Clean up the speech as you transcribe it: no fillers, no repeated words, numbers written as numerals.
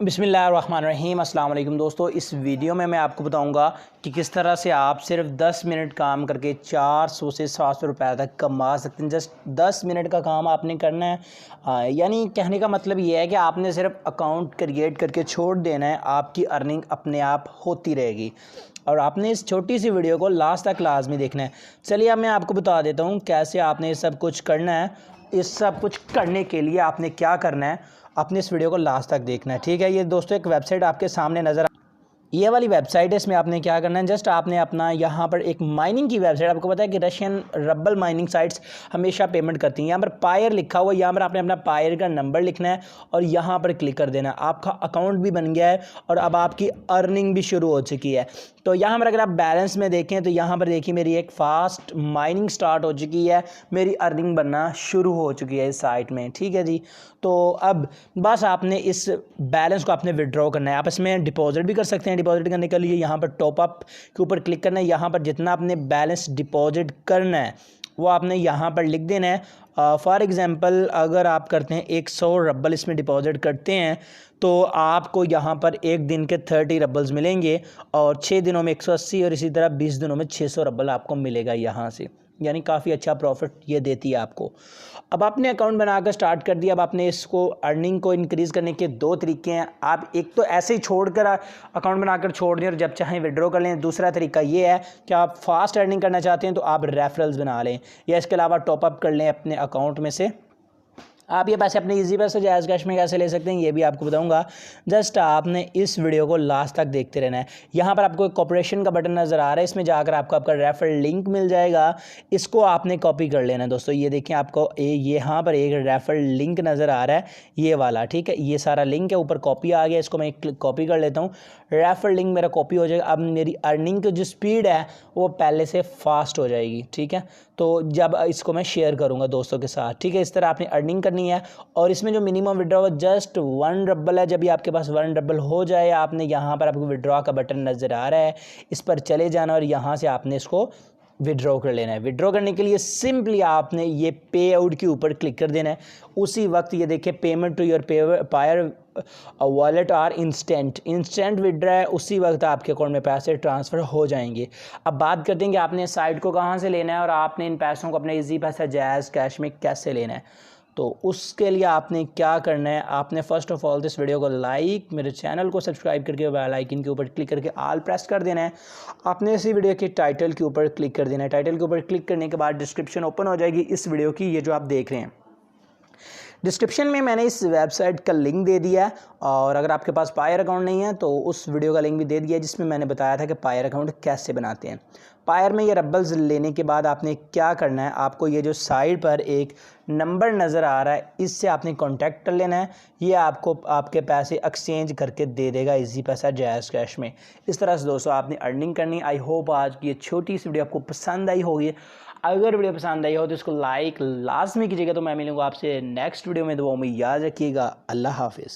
बिस्मिल्लाहिर्रहमानिर्रहीम। अस्सलाम वालेकुम दोस्तों, इस वीडियो में मैं आपको बताऊंगा कि किस तरह से आप सिर्फ 10 मिनट काम करके 400 से 700 रुपये तक कमा सकते हैं। जस्ट 10 मिनट का काम आपने करना है। यानी कहने का मतलब ये है कि आपने सिर्फ अकाउंट क्रिएट करके छोड़ देना है, आपकी अर्निंग अपने आप होती रहेगी। और आपने इस छोटी सी वीडियो को लास्ट तक लाजमी देखना है। चलिए अब मैं आपको बता देता हूँ कैसे आपने ये सब कुछ करना है। इस सब कुछ करने के लिए आपने क्या करना है, आपने इस वीडियो को लास्ट तक देखना है, ठीक है। ये दोस्तों एक वेबसाइट आपके सामने नज़र, ये वाली वेबसाइट है। इसमें आपने क्या करना है, जस्ट आपने अपना यहाँ पर एक माइनिंग की वेबसाइट, आपको पता है कि रशियन रबल माइनिंग साइट्स हमेशा पेमेंट करती हैं। यहाँ पर पायर लिखा हुआ है, यहाँ पर आपने अपना पायर का नंबर लिखना है और यहाँ पर क्लिक कर देना है। आपका अकाउंट भी बन गया है और अब आपकी अर्निंग भी शुरू हो चुकी है। तो यहाँ पर अगर आप बैलेंस में देखें तो यहाँ पर देखिए मेरी एक फास्ट माइनिंग स्टार्ट हो चुकी है, मेरी अर्निंग बनना शुरू हो चुकी है इस साइट में, ठीक है जी। तो अब बस आपने इस बैलेंस को आपने विड्रॉ करना है। आप इसमें डिपॉजिट भी कर सकते हैं। डिपॉजिट करने के लिए यहाँ पर टॉपअप के ऊपर क्लिक करना है। यहाँ पर जितना आपने बैलेंस डिपॉजिट करना है वो आपने यहाँ पर लिख देना है। फॉर एग्ज़ाम्पल अगर आप करते हैं 100 रबल इसमें डिपॉजिट करते हैं तो आपको यहाँ पर एक दिन के 30 रबल्स मिलेंगे और 6 दिनों में 180 और इसी तरह 20 दिनों में 600 रबल आपको मिलेगा यहाँ से। यानी काफ़ी अच्छा प्रॉफिट ये देती है आपको। अब आपने अकाउंट बनाकर स्टार्ट कर दिया। अब आपने इसको अर्निंग को इंक्रीज़ करने के दो तरीके हैं। आप एक तो ऐसे ही छोड़कर अकाउंट बनाकर छोड़ दें और जब चाहें विड्रॉ कर लें। दूसरा तरीका ये है कि आप फास्ट अर्निंग करना चाहते हैं तो आप रेफरल्स बना लें या इसके अलावा टॉपअप कर लें अपने अकाउंट में से। आप ये पैसे अपने इजी पैसे जायज़ कैश में कैसे ले सकते हैं ये भी आपको बताऊंगा। जस्ट आपने इस वीडियो को लास्ट तक देखते रहना है। यहाँ पर आपको एक कॉपरेशन का बटन नज़र आ रहा है, इसमें जाकर आपको आपका रेफरल लिंक मिल जाएगा। इसको आपने कॉपी कर लेना है दोस्तों। ये देखिए आपको यहाँ पर एक रेफरल लिंक नज़र आ रहा है, ये वाला, ठीक है। ये सारा लिंक है, ऊपर कॉपी आ गया, इसको मैं कॉपी कर लेता हूँ। रेफरल लिंक मेरा कॉपी हो जाएगा। अब मेरी अर्निंग की जो स्पीड है वो पहले से फास्ट हो जाएगी, ठीक है। तो जब इसको मैं शेयर करूँगा दोस्तों के साथ, ठीक है। इस तरह आपने अर्निंग करनी है और इसमें जो मिनिमम विड्रॉ जस्ट 1 रबल है। जब भी आपके पास 1 रबल हो जाए, आपने यहाँ पर आपको विड्रॉ का बटन नज़र आ रहा है, इस पर चले जाना और यहाँ से आपने इसको विड्रॉ कर लेना है। विड्रॉ करने के लिए सिंपली आपने ये पे आउट के ऊपर क्लिक कर देना है। उसी वक्त ये देखिए payment to your Payeer wallet are instant withdraw है, उसी वक्त आपके अकाउंट में पैसे ट्रांसफ़र हो जाएंगे। अब बात करते हैं कि आपने साइट को कहाँ से लेना है और आपने इन पैसों को अपने इजी पैसा जायज़ कैश में कैसे लेना है। तो उसके लिए आपने क्या करना है, आपने फ़र्स्ट ऑफ ऑल इस वीडियो को लाइक, मेरे चैनल को सब्सक्राइब करके बेल आइकन के ऊपर क्लिक करके ऑल प्रेस कर देना है। आपने इसी वीडियो के टाइटल के ऊपर क्लिक कर देना है। टाइटल के ऊपर क्लिक करने के बाद डिस्क्रिप्शन ओपन हो जाएगी इस वीडियो की, ये जो आप देख रहे हैं। डिस्क्रिप्शन में मैंने इस वेबसाइट का लिंक दे दिया है और अगर आपके पास पायर अकाउंट नहीं है तो उस वीडियो का लिंक भी दे दिया है जिसमें मैंने बताया था कि पायर अकाउंट कैसे बनाते हैं। पायर में ये रबल्स लेने के बाद आपने क्या करना है, आपको ये जो साइड पर एक नंबर नज़र आ रहा है इससे आपने कांटेक्ट कर लेना है। ये आपको आपके पैसे एक्सचेंज करके दे देगा इजी पैसा जायज़ कैश में। इस तरह से दोस्तों आपने अर्निंग करनी। आई होप आज की ये छोटी सी वीडियो आपको पसंद आई होगी। अगर वीडियो पसंद आई हो तो इसको लाइक लाजमी कीजिएगा। तो मैं मिलूँगा आपसे नेक्स्ट वीडियो में। दुआओं में याद रखिएगा। अल्लाह हाफिज़।